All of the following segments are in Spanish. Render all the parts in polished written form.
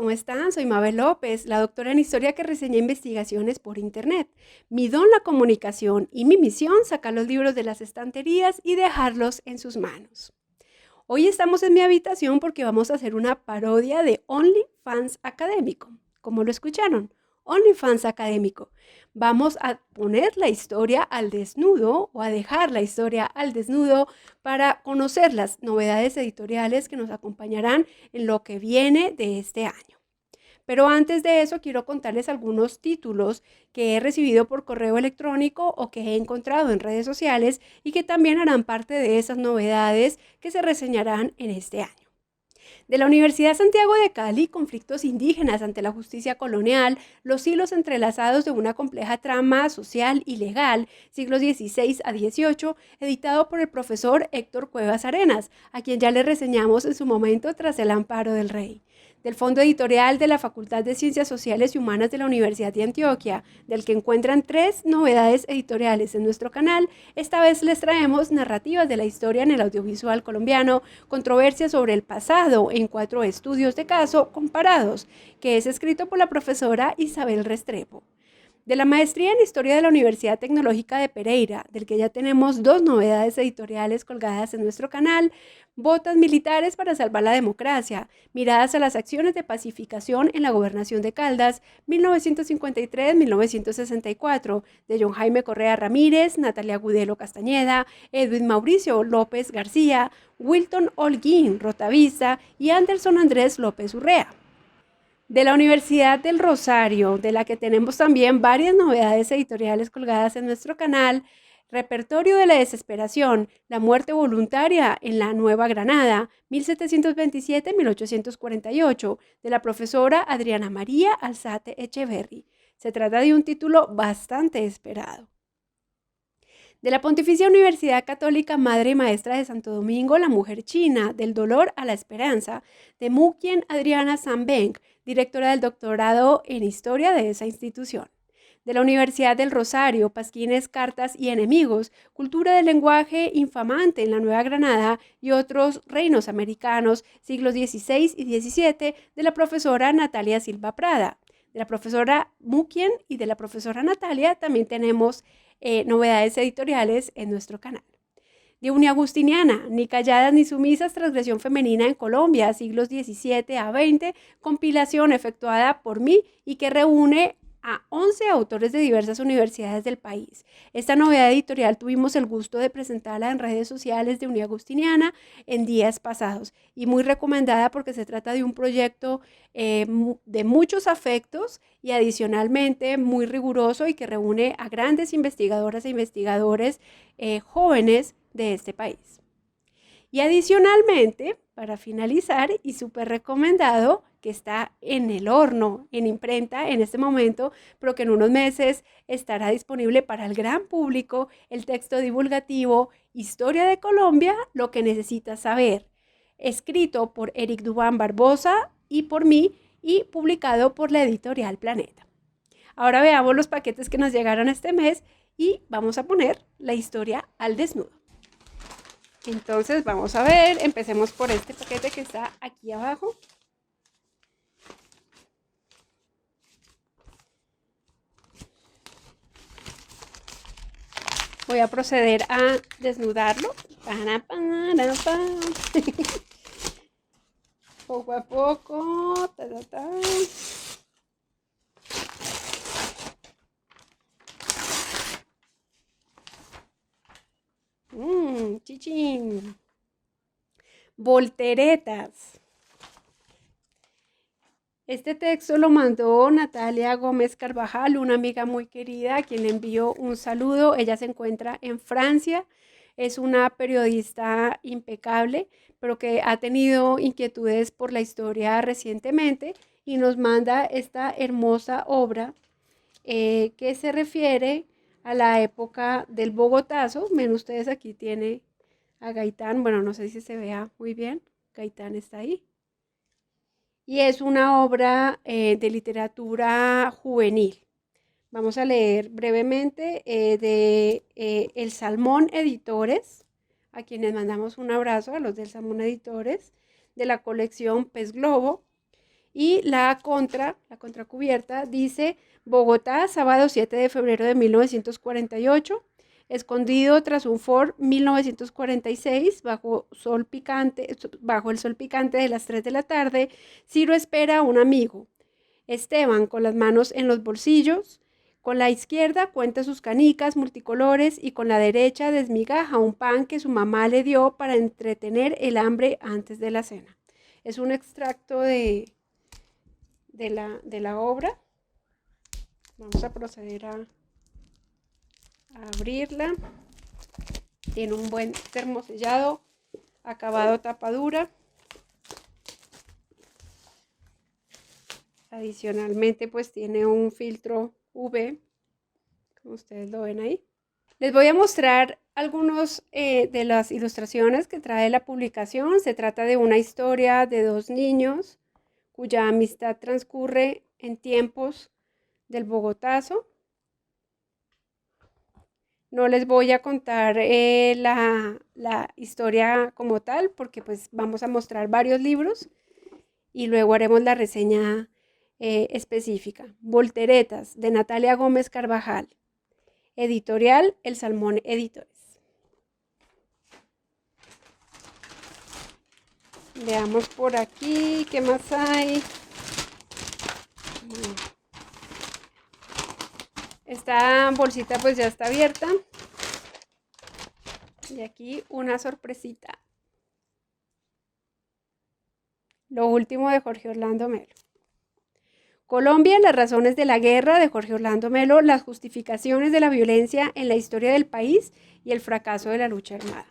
¿cómo están? Soy Mabel López, la doctora en historia que reseña investigaciones por internet. Mi don la comunicación y mi misión sacar los libros de las estanterías y dejarlos en sus manos. Hoy estamos en mi habitación porque vamos a hacer una parodia de OnlyFans Académico. ¿Cómo lo escucharon? OnlyFans Académico. Vamos a poner la historia al desnudo o a dejar la historia al desnudo para conocer las novedades editoriales que nos acompañarán en lo que viene de este año. Pero antes de eso quiero contarles algunos títulos que he recibido por correo electrónico o que he encontrado en redes sociales y que también harán parte de esas novedades que se reseñarán en este año. De la Universidad Santiago de Cali, conflictos indígenas ante la justicia colonial, los hilos entrelazados de una compleja trama social y legal, siglos XVI a XVIII, editado por el profesor Héctor Cuevas Arenas, a quien ya le reseñamos en su momento tras el amparo del rey. Del Fondo Editorial de la Facultad de Ciencias Sociales y Humanas de la Universidad de Antioquia, del que encuentran 3 novedades editoriales en nuestro canal, esta vez les traemos narrativas de la historia en el audiovisual colombiano, controversias sobre el pasado en 4 estudios de caso comparados, que es escrito por la profesora Isabel Restrepo. De la maestría en Historia de la Universidad Tecnológica de Pereira, del que ya tenemos 2 novedades editoriales colgadas en nuestro canal, Botas militares para salvar la democracia, miradas a las acciones de pacificación en la gobernación de Caldas, 1953-1964, de John Jaime Correa Ramírez, Natalia Gudelo Castañeda, Edwin Mauricio López García, Wilton Holguín Rotavista y Anderson Andrés López Urrea. De la Universidad del Rosario, de la que tenemos también varias novedades editoriales colgadas en nuestro canal, Repertorio de la Desesperación, la muerte voluntaria en la Nueva Granada, 1727-1848, de la profesora Adriana María Alzate Echeverry. Se trata de un título bastante esperado. De la Pontificia Universidad Católica Madre y Maestra de Santo Domingo, la mujer china, del dolor a la esperanza, de Mukien Adriana Sambeng, directora del doctorado en Historia de esa institución. De la Universidad del Rosario, Pasquines, Cartas y Enemigos, Cultura del lenguaje infamante en la Nueva Granada y otros reinos americanos, siglos XVI y XVII, de la profesora Natalia Silva Prada. De la profesora Mukien y de la profesora Natalia también tenemos novedades editoriales en nuestro canal. De Uniagustiniana, ni calladas ni sumisas, transgresión femenina en Colombia, siglos XVII a XX, compilación efectuada por mí y que reúne a 11 autores de diversas universidades del país. Esta novedad editorial tuvimos el gusto de presentarla en redes sociales de Uniagustiniana en días pasados y muy recomendada porque se trata de un proyecto de muchos afectos y adicionalmente muy riguroso y que reúne a grandes investigadoras e investigadores jóvenes de este país. Y adicionalmente, para finalizar, y súper recomendado, que está en el horno, en imprenta en este momento, pero que en unos meses estará disponible para el gran público, el texto divulgativo Historia de Colombia, lo que necesitas saber, escrito por Eric Dubán Barbosa y por mí y publicado por la editorial Planeta. Ahora veamos los paquetes que nos llegaron este mes y vamos a poner la historia al desnudo. Entonces vamos a ver, empecemos por este paquete que está aquí abajo. Voy a proceder a desnudarlo. Poco a poco. Chichín. Volteretas. Este texto lo mandó Natalia Gómez Carvajal, una amiga muy querida, a quien le envío un saludo. Ella se encuentra en Francia, es una periodista impecable, pero que ha tenido inquietudes por la historia recientemente y nos manda esta hermosa obra que se refiere a la época del Bogotazo. Ven ustedes, aquí tiene a Gaitán, bueno, no sé si se vea muy bien, Gaitán está ahí. Y es una obra de literatura juvenil. Vamos a leer brevemente de El Salmón Editores, a quienes mandamos un abrazo, a los del Salmón Editores, de la colección Pez Globo. Y la contracubierta dice: Bogotá, sábado 7 de febrero de 1948. Escondido tras un Ford 1946, bajo el sol picante de las 3 de la tarde, Ciro espera a un amigo. Esteban, con las manos en los bolsillos, con la izquierda cuenta sus canicas multicolores y con la derecha desmigaja un pan que su mamá le dio para entretener el hambre antes de la cena. Es un extracto de la obra. Vamos a proceder a abrirla. Tiene un buen termosellado, acabado tapadura. Adicionalmente, pues tiene un filtro UV, como ustedes lo ven ahí. Les voy a mostrar algunos de las ilustraciones que trae la publicación. Se trata de una historia de dos niños cuya amistad transcurre en tiempos del Bogotazo. No les voy a contar la historia como tal, porque pues vamos a mostrar varios libros y luego haremos la reseña específica. Volteretas, de Natalia Gómez Carvajal. Editorial El Salmón Editores. Veamos por aquí, ¿qué más hay? Bueno, esta bolsita pues ya está abierta. Y aquí una sorpresita. Lo último de Jorge Orlando Melo. Colombia, las razones de la guerra, de Jorge Orlando Melo, las justificaciones de la violencia en la historia del país y el fracaso de la lucha armada.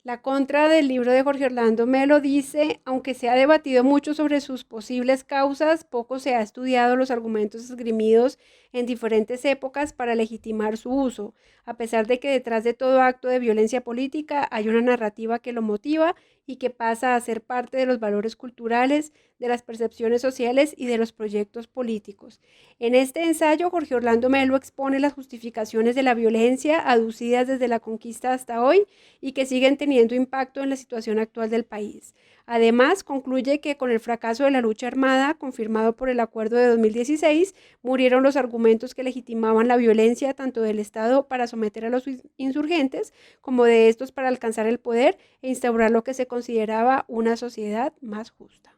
La contra del libro de Jorge Orlando Melo dice: aunque se ha debatido mucho sobre sus posibles causas, poco se ha estudiado los argumentos esgrimidos en diferentes épocas para legitimar su uso, a pesar de que detrás de todo acto de violencia política hay una narrativa que lo motiva y que pasa a ser parte de los valores culturales, de las percepciones sociales y de los proyectos políticos. En este ensayo, Jorge Orlando Melo expone las justificaciones de la violencia aducidas desde la conquista hasta hoy y que siguen teniendo impacto en la situación actual del país. Además, concluye que con el fracaso de la lucha armada, confirmado por el acuerdo de 2016, murieron los argumentos que legitimaban la violencia tanto del Estado para someter a los insurgentes como de estos para alcanzar el poder e instaurar lo que se consideraba una sociedad más justa.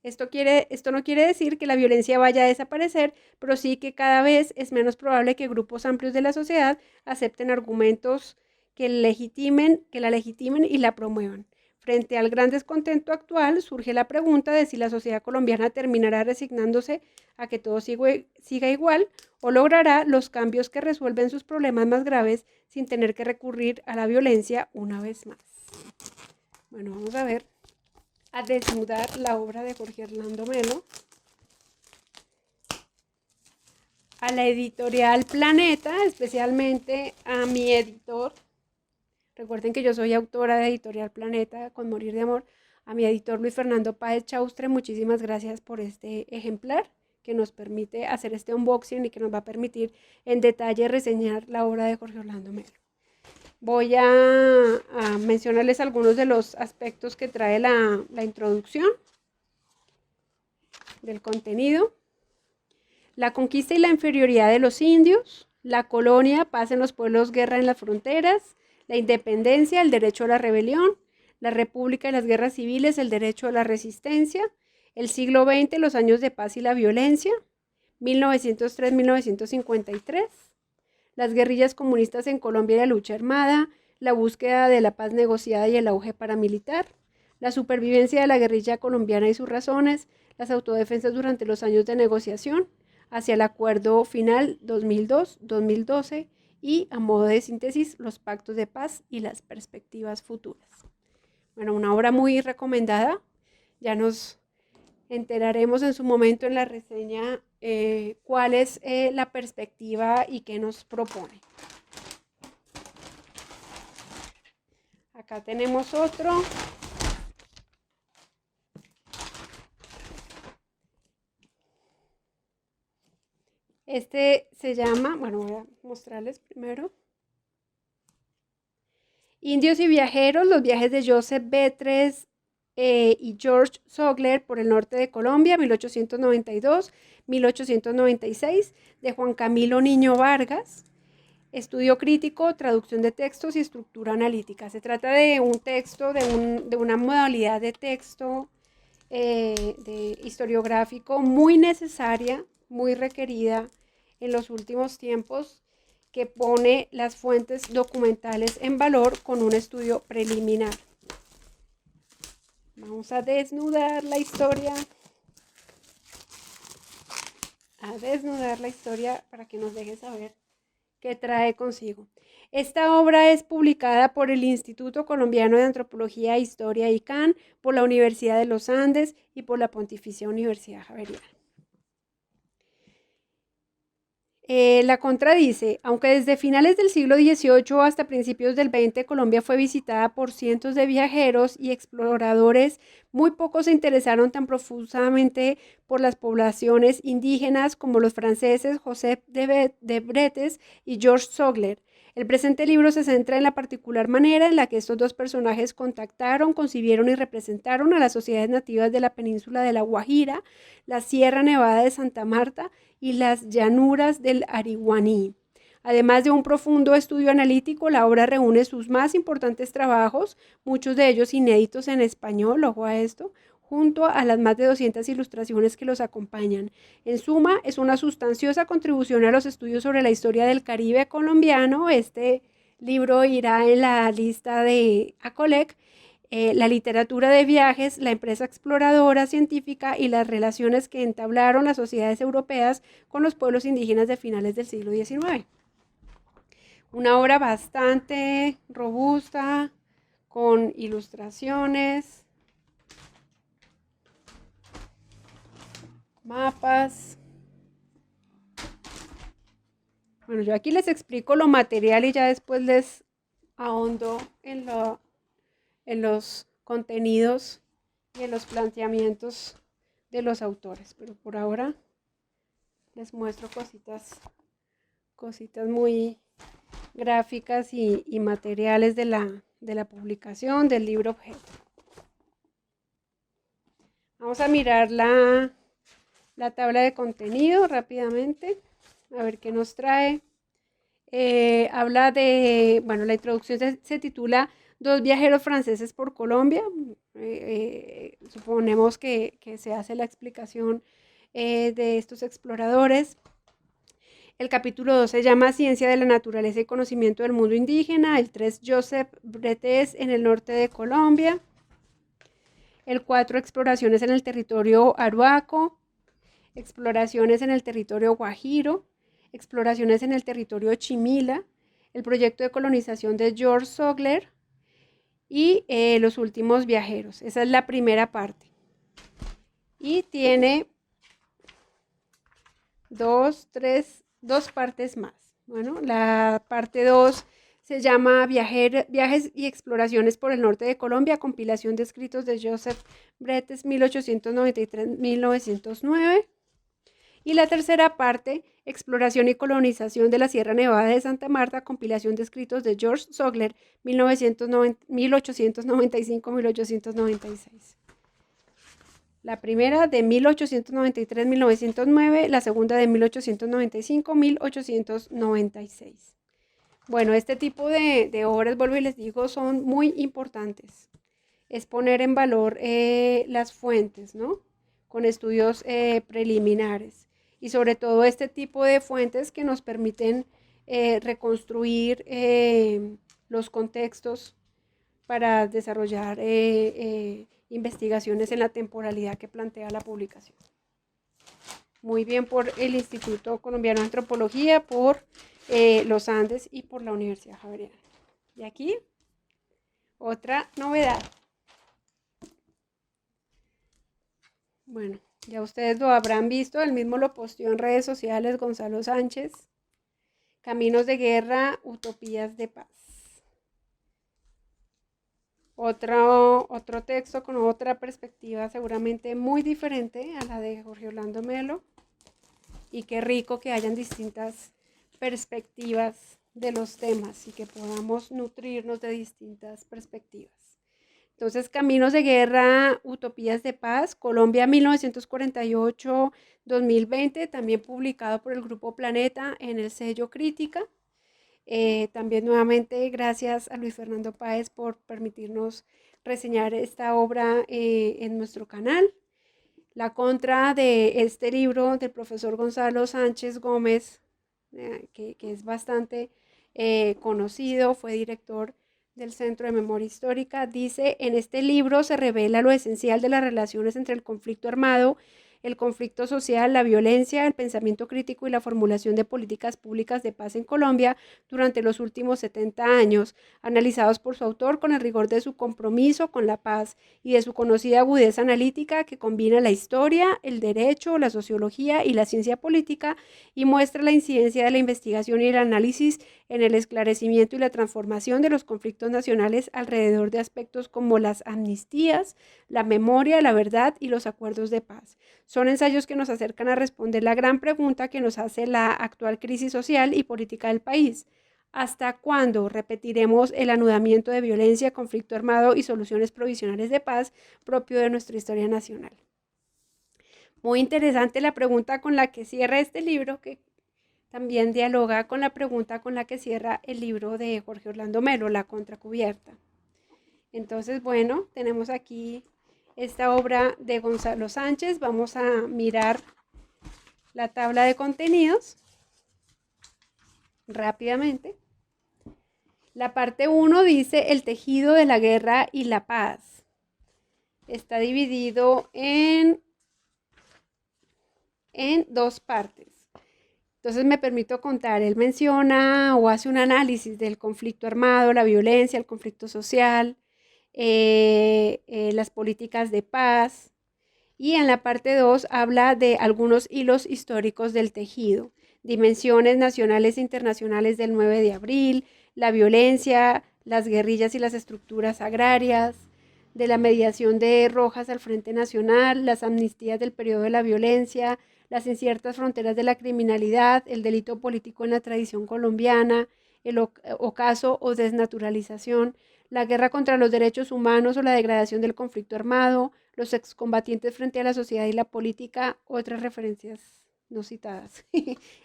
Esto no quiere decir que la violencia vaya a desaparecer, pero sí que cada vez es menos probable que grupos amplios de la sociedad acepten argumentos que la legitimen y la promuevan. Frente al gran descontento actual, surge la pregunta de si la sociedad colombiana terminará resignándose a que todo siga igual o logrará los cambios que resuelven sus problemas más graves sin tener que recurrir a la violencia una vez más. Bueno, vamos a ver, a desnudar la obra de Jorge Orlando Melo. A la editorial Planeta, especialmente a mi editor. Recuerden que yo soy autora de Editorial Planeta, Con Morir de Amor. A mi editor Luis Fernando Páez Chaustre, muchísimas gracias por este ejemplar que nos permite hacer este unboxing y que nos va a permitir en detalle reseñar la obra de Jorge Orlando Melo. Voy a mencionarles algunos de los aspectos que trae la introducción del contenido. La conquista y la inferioridad de los indios, la colonia, paz en los pueblos, guerra en las fronteras, la independencia, el derecho a la rebelión, la república y las guerras civiles, el derecho a la resistencia, el siglo XX, los años de paz y la violencia, 1903-1953, las guerrillas comunistas en Colombia y la lucha armada, la búsqueda de la paz negociada y el auge paramilitar, la supervivencia de la guerrilla colombiana y sus razones, las autodefensas durante los años de negociación, hacia el acuerdo final 2002-2012 y, a modo de síntesis, los pactos de paz y las perspectivas futuras. Bueno, una obra muy recomendada. Ya nos enteraremos en su momento en la reseña cuál es la perspectiva y qué nos propone. Acá tenemos otro. Este se llama, bueno, voy a mostrarles primero. Indios y viajeros, los viajes de Joseph Betres y George Sogler por el norte de Colombia, 1892-1896, de Juan Camilo Niño Vargas. Estudio crítico, traducción de textos y estructura analítica. Se trata de un texto, de una modalidad de texto de historiográfico muy necesaria, muy requerida en los últimos tiempos, que pone las fuentes documentales en valor con un estudio preliminar. Vamos a desnudar la historia. Para que nos deje saber qué trae consigo. Esta obra es publicada por el Instituto Colombiano de Antropología e Historia ICANN, por la Universidad de los Andes y por la Pontificia Universidad Javeriana. La contradice, aunque desde finales del siglo XVIII hasta principios del XX Colombia fue visitada por cientos de viajeros y exploradores, muy pocos se interesaron tan profusamente por las poblaciones indígenas como los franceses Joseph de Bretes y George Sogler. El presente libro se centra en la particular manera en la que estos dos personajes contactaron, concibieron y representaron a las sociedades nativas de la península de La Guajira, la Sierra Nevada de Santa Marta y las llanuras del Ariguaní. Además de un profundo estudio analítico, la obra reúne sus más importantes trabajos, muchos de ellos inéditos en español, ojo a esto, junto a las más de 200 ilustraciones que los acompañan. En suma, es una sustanciosa contribución a los estudios sobre la historia del Caribe colombiano. Este libro irá en la lista de ACOLEC, la literatura de viajes, la empresa exploradora científica y las relaciones que entablaron las sociedades europeas con los pueblos indígenas de finales del siglo XIX. Una obra bastante robusta, con ilustraciones, mapas. Bueno, yo aquí les explico lo material y ya después les ahondo en los contenidos y en los planteamientos de los autores, pero por ahora les muestro cositas muy gráficas y materiales de la publicación del libro objeto. Vamos a mirar la tabla de contenido rápidamente, a ver qué nos trae. Habla de, bueno, la introducción se titula Dos viajeros franceses por Colombia. Suponemos que se hace la explicación de estos exploradores. El capítulo 2 se llama Ciencia de la Naturaleza y Conocimiento del Mundo Indígena. El 3, Joseph Bretes en el norte de Colombia. El 4, Exploraciones en el territorio Arhuaco. Exploraciones en el territorio Guajiro. Exploraciones en el territorio Chimila. El proyecto de colonización de George Sogler. Y los últimos viajeros. Esa es la primera parte. Y tiene dos partes más. Bueno, la parte 2 se llama Viajes y exploraciones por el norte de Colombia, compilación de escritos de Joseph Bretes, 1893-1909. Y la tercera parte, Exploración y colonización de la Sierra Nevada de Santa Marta, compilación de escritos de George Sogler, 1895-1896. La primera de 1893-1909, la segunda de 1895-1896. Bueno, este tipo de obras, vuelvo y les digo, son muy importantes. Es poner en valor las fuentes, ¿no? Con estudios preliminares. Y sobre todo este tipo de fuentes que nos permiten reconstruir los contextos para desarrollar investigaciones en la temporalidad que plantea la publicación. Muy bien por el Instituto Colombiano de Antropología, por los Andes y por la Universidad Javeriana. Y aquí, otra novedad. Bueno, ya ustedes lo habrán visto, él mismo lo posteó en redes sociales, Gonzalo Sánchez. Caminos de guerra, utopías de paz. Otro texto con otra perspectiva seguramente muy diferente a la de Jorge Orlando Melo. Y qué rico que hayan distintas perspectivas de los temas y que podamos nutrirnos de distintas perspectivas. Entonces, Caminos de Guerra, Utopías de Paz, Colombia 1948-2020, también publicado por el Grupo Planeta en el sello Crítica. También nuevamente gracias a Luis Fernando Páez por permitirnos reseñar esta obra en nuestro canal. La contra de este libro del profesor Gonzalo Sánchez Gómez, que es bastante conocido, fue director del Centro de Memoria Histórica, dice: en este libro se revela lo esencial de las relaciones entre el conflicto armado, el conflicto social, la violencia, el pensamiento crítico y la formulación de políticas públicas de paz en Colombia durante los últimos 70 años, analizados por su autor con el rigor de su compromiso con la paz y de su conocida agudeza analítica que combina la historia, el derecho, la sociología y la ciencia política, y muestra la incidencia de la investigación y el análisis en el esclarecimiento y la transformación de los conflictos nacionales alrededor de aspectos como las amnistías, la memoria, la verdad y los acuerdos de paz. Son ensayos que nos acercan a responder la gran pregunta que nos hace la actual crisis social y política del país: ¿hasta cuándo repetiremos el anudamiento de violencia, conflicto armado y soluciones provisionales de paz propio de nuestra historia nacional? Muy interesante la pregunta con la que cierra este libro, que también dialoga con la pregunta con la que cierra el libro de Jorge Orlando Melo, La Contracubierta. Entonces, bueno, tenemos aquí esta obra de Gonzalo Sánchez. Vamos a mirar la tabla de contenidos rápidamente. La parte 1 dice el tejido de la guerra y la paz. Está dividido en dos partes. Entonces me permito contar, él menciona o hace un análisis del conflicto armado, la violencia, el conflicto social, las políticas de paz, y en la parte 2 habla de algunos hilos históricos del tejido, dimensiones nacionales e internacionales del 9 de abril, la violencia, las guerrillas y las estructuras agrarias, de la mediación de Rojas al Frente Nacional, las amnistías del periodo de la violencia, las inciertas fronteras de la criminalidad, el delito político en la tradición colombiana, el ocaso o desnaturalización, la guerra contra los derechos humanos o la degradación del conflicto armado, los excombatientes frente a la sociedad y la política, otras referencias no citadas.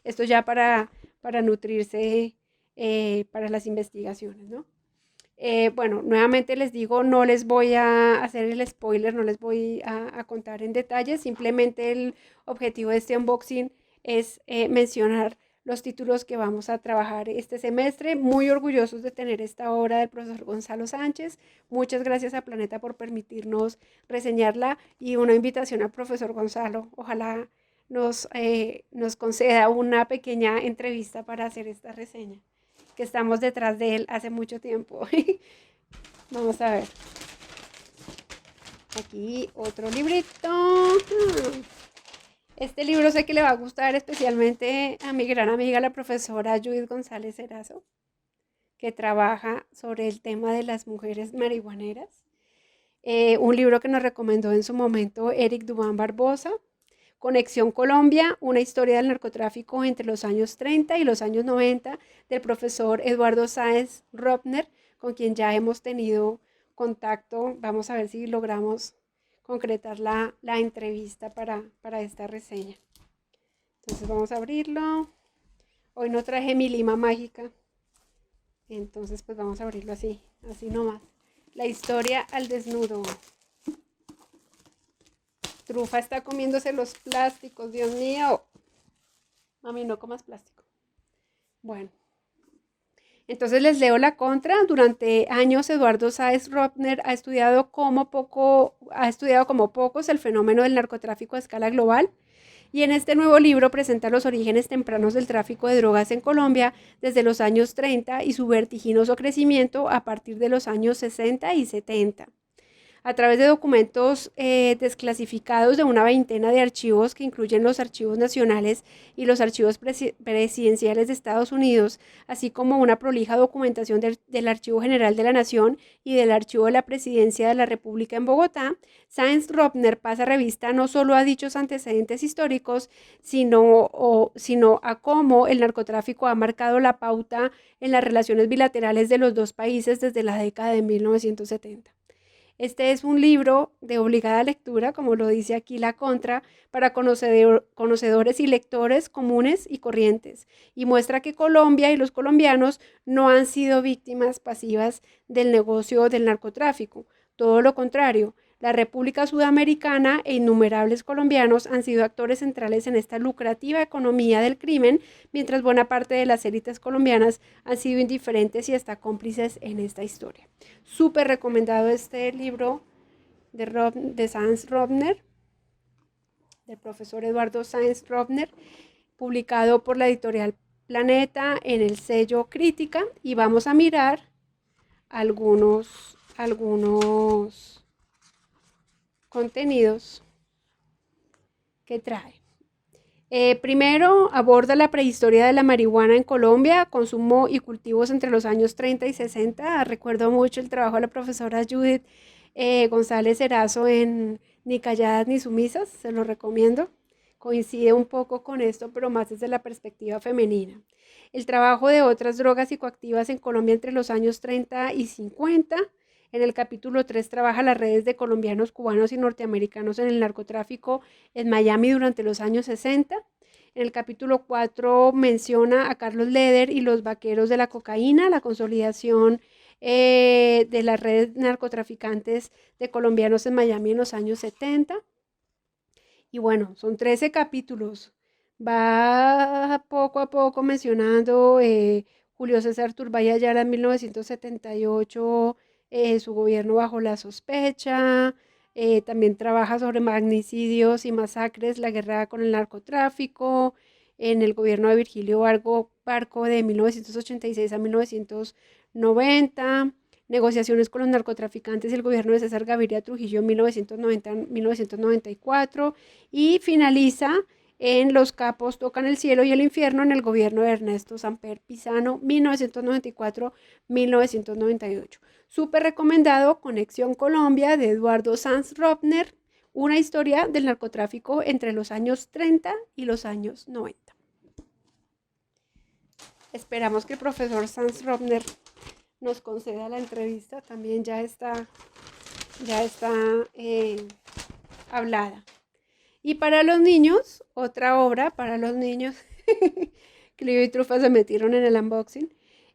Esto ya para nutrirse para las investigaciones, ¿no? Bueno, nuevamente les digo, no les voy a hacer el spoiler, no les voy a contar en detalle, simplemente el objetivo de este unboxing es mencionar los títulos que vamos a trabajar este semestre. Muy orgullosos de tener esta obra del profesor Gonzalo Sánchez. Muchas gracias a Planeta por permitirnos reseñarla, y una invitación al profesor Gonzalo. Ojalá nos conceda una pequeña entrevista para hacer esta reseña, que estamos detrás de él hace mucho tiempo. Vamos a ver. Aquí otro librito. Este libro sé que le va a gustar especialmente a mi gran amiga, la profesora Judith González Erazo, que trabaja sobre el tema de las mujeres marihuaneras. Un libro que nos recomendó en su momento Eric Dubán Barbosa. Conexión Colombia, una historia del narcotráfico entre los años 30 y los años 90, del profesor Eduardo Sáenz Ropner, con quien ya hemos tenido contacto. Vamos a ver si logramos concretar la entrevista para esta reseña. Entonces vamos a abrirlo. Hoy no traje mi lima mágica, entonces pues vamos a abrirlo así nomás. La historia al desnudo. Trufa está comiéndose los plásticos, Dios mío. Mami, no comas plástico. Bueno, entonces les leo la contra. Durante años, Eduardo Sáenz Ropner ha estudiado como pocos el fenómeno del narcotráfico a escala global, y en este nuevo libro presenta los orígenes tempranos del tráfico de drogas en Colombia desde los años 30 y su vertiginoso crecimiento a partir de los años 60 y 70. A través de documentos desclasificados de una veintena de archivos que incluyen los archivos nacionales y los archivos presidenciales de Estados Unidos, así como una prolija documentación del Archivo General de la Nación y del Archivo de la Presidencia de la República en Bogotá, Sáenz Ropner pasa revista no solo a dichos antecedentes históricos, sino a cómo el narcotráfico ha marcado la pauta en las relaciones bilaterales de los dos países desde la década de 1970. Este es un libro de obligada lectura, como lo dice aquí la contra, para conocedores y lectores comunes y corrientes, y muestra que Colombia y los colombianos no han sido víctimas pasivas del negocio del narcotráfico. Todo lo contrario, la República Sudamericana e innumerables colombianos han sido actores centrales en esta lucrativa economía del crimen, mientras buena parte de las élites colombianas han sido indiferentes y hasta cómplices en esta historia. Súper recomendado este libro de Sáenz Rovner, del profesor Eduardo Sáenz Rovner, publicado por la editorial Planeta en el sello Crítica, y vamos a mirar algunos contenidos que trae. Primero aborda la prehistoria de la marihuana en Colombia, consumo y cultivos entre los años 30 y 60. Recuerdo mucho el trabajo de la profesora Judith González Erazo en Ni calladas ni sumisas, se lo recomiendo. Coincide un poco con esto, pero más desde la perspectiva femenina. El trabajo de otras drogas psicoactivas en Colombia entre los años 30 y 50. En el capítulo 3 trabaja las redes de colombianos, cubanos y norteamericanos en el narcotráfico en Miami durante los años 60. En el capítulo 4 menciona a Carlos Leder y los vaqueros de la cocaína, la consolidación de las redes narcotraficantes de colombianos en Miami en los años 70. Y bueno, son 13 capítulos. Va poco a poco mencionando Julio César Turbay Ayala en 1978, su gobierno bajo la sospecha. También trabaja sobre magnicidios y masacres, la guerra con el narcotráfico, en el gobierno de Virgilio Barco de 1986 a 1990, negociaciones con los narcotraficantes y el gobierno de César Gaviria Trujillo en 1990-1994, y finaliza en Los capos tocan el cielo y el infierno en el gobierno de Ernesto Samper Pizano 1994-1998. Súper recomendado, Conexión Colombia de Eduardo Sáenz Rovner, una historia del narcotráfico entre los años 30 y los años 90. Esperamos que el profesor Sáenz Rovner nos conceda la entrevista, también ya está hablada. Y para los niños, otra obra para los niños, Clio y Trufa se metieron en el unboxing,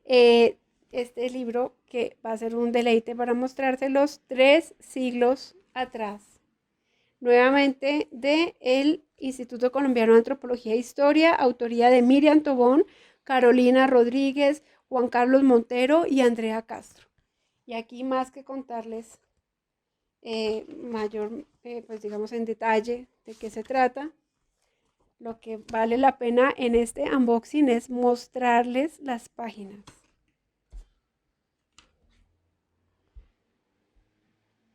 este libro que va a ser un deleite para mostrárselos 3 siglos atrás. Nuevamente del Instituto Colombiano de Antropología e Historia, autoría de Miriam Tobón, Carolina Rodríguez, Juan Carlos Montero y Andrea Castro. Y aquí más que contarles pues digamos en detalle de qué se trata, lo que vale la pena en este unboxing es mostrarles las páginas.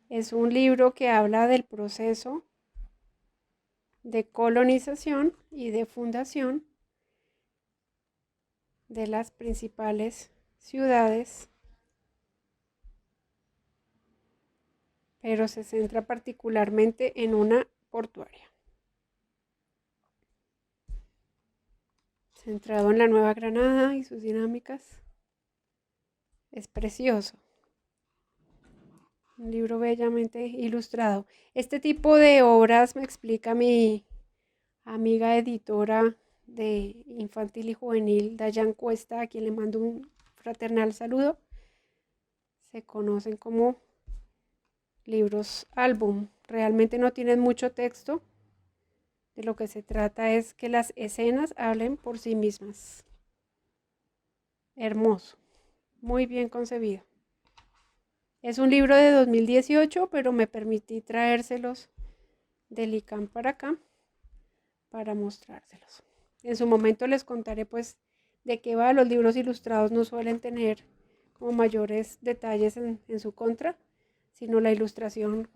Es un libro que habla del proceso de colonización y de fundación de las principales ciudades, pero se centra particularmente en una portuaria, centrado en la Nueva Granada y sus dinámicas. Es precioso. Un libro bellamente ilustrado. Este tipo de obras, me explica mi amiga editora de infantil y juvenil, Dayan Cuesta, a quien le mando un fraternal saludo, se conocen como libros álbum. Realmente no tienen mucho texto. De lo que se trata es que las escenas hablen por sí mismas. Hermoso, muy bien concebido. Es un libro de 2018, pero me permití traérselos del ICAM para acá para mostrárselos. En su momento les contaré pues de qué va. Los libros ilustrados no suelen tener como mayores detalles en su contra, sino la ilustración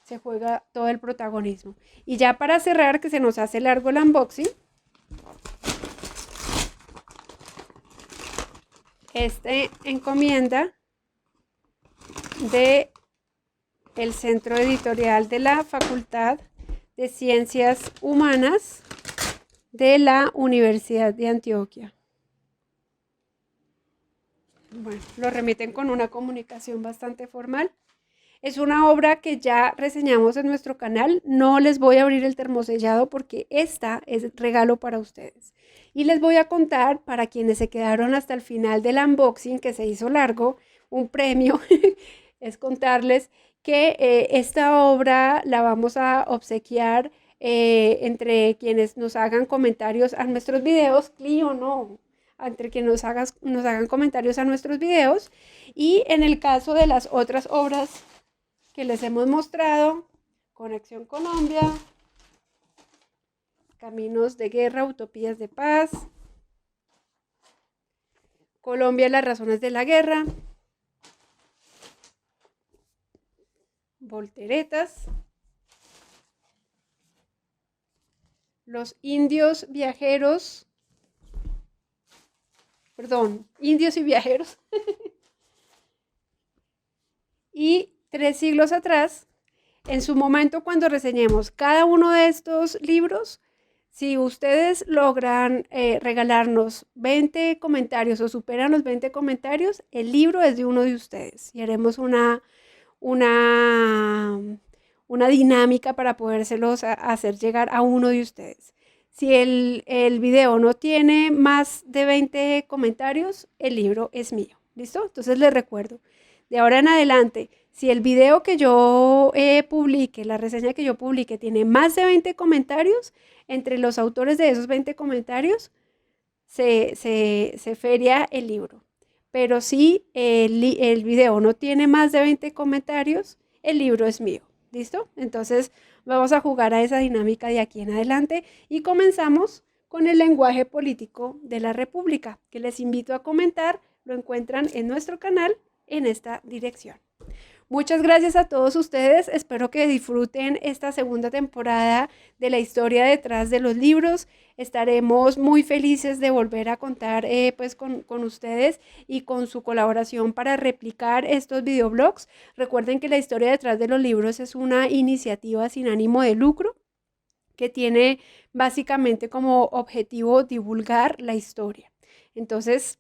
se juega todo el protagonismo. Y ya para cerrar, que se nos hace largo el unboxing, encomienda de el Centro Editorial de la Facultad de Ciencias Humanas de la Universidad de Antioquia. Bueno, lo remiten con una comunicación bastante formal. Es una obra que ya reseñamos en nuestro canal. No les voy a abrir el termosellado porque esta es regalo para ustedes. Y les voy a contar, para quienes se quedaron hasta el final del unboxing, que se hizo largo, un premio, es contarles que esta obra la vamos a obsequiar entre quienes nos hagan comentarios a nuestros videos, Clio, no, entre quienes nos hagan comentarios a nuestros videos. Y en el caso de las otras obras que les hemos mostrado, Conexión Colombia, Caminos de Guerra, Utopías de Paz, Colombia, las razones de la guerra, Volteretas, Los indios viajeros, indios y viajeros, y 3 siglos atrás, en su momento cuando reseñemos cada uno de estos libros, si ustedes logran regalarnos 20 comentarios o superan los 20 comentarios, el libro es de uno de ustedes y haremos una dinámica para podérselos hacer llegar a uno de ustedes. Si el video no tiene más de 20 comentarios, el libro es mío. ¿Listo? Entonces les recuerdo, de ahora en adelante, si el video que yo publique, la reseña que yo publique, tiene más de 20 comentarios, entre los autores de esos 20 comentarios se feria el libro. Pero si el video no tiene más de 20 comentarios, el libro es mío. ¿Listo? Entonces vamos a jugar a esa dinámica de aquí en adelante y comenzamos con el lenguaje político de la República, que les invito a comentar, lo encuentran en nuestro canal en esta dirección. Muchas gracias a todos ustedes, espero que disfruten esta segunda temporada de la historia detrás de los libros. Estaremos muy felices de volver a contar pues con ustedes y con su colaboración para replicar estos videoblogs. Recuerden que la historia detrás de los libros es una iniciativa sin ánimo de lucro que tiene básicamente como objetivo divulgar la historia. Entonces,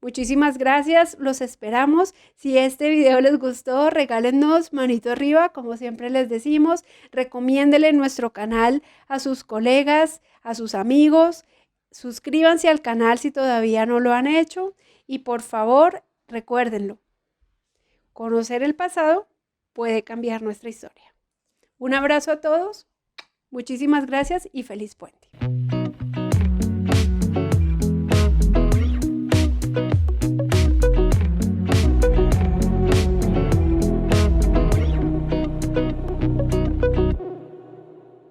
muchísimas gracias, los esperamos. Si este video les gustó, regálennos manito arriba, como siempre les decimos. Recomiéndenle nuestro canal a sus colegas, a sus amigos. Suscríbanse al canal si todavía no lo han hecho. Y por favor, recuérdenlo. Conocer el pasado puede cambiar nuestra historia. Un abrazo a todos. Muchísimas gracias y feliz puente.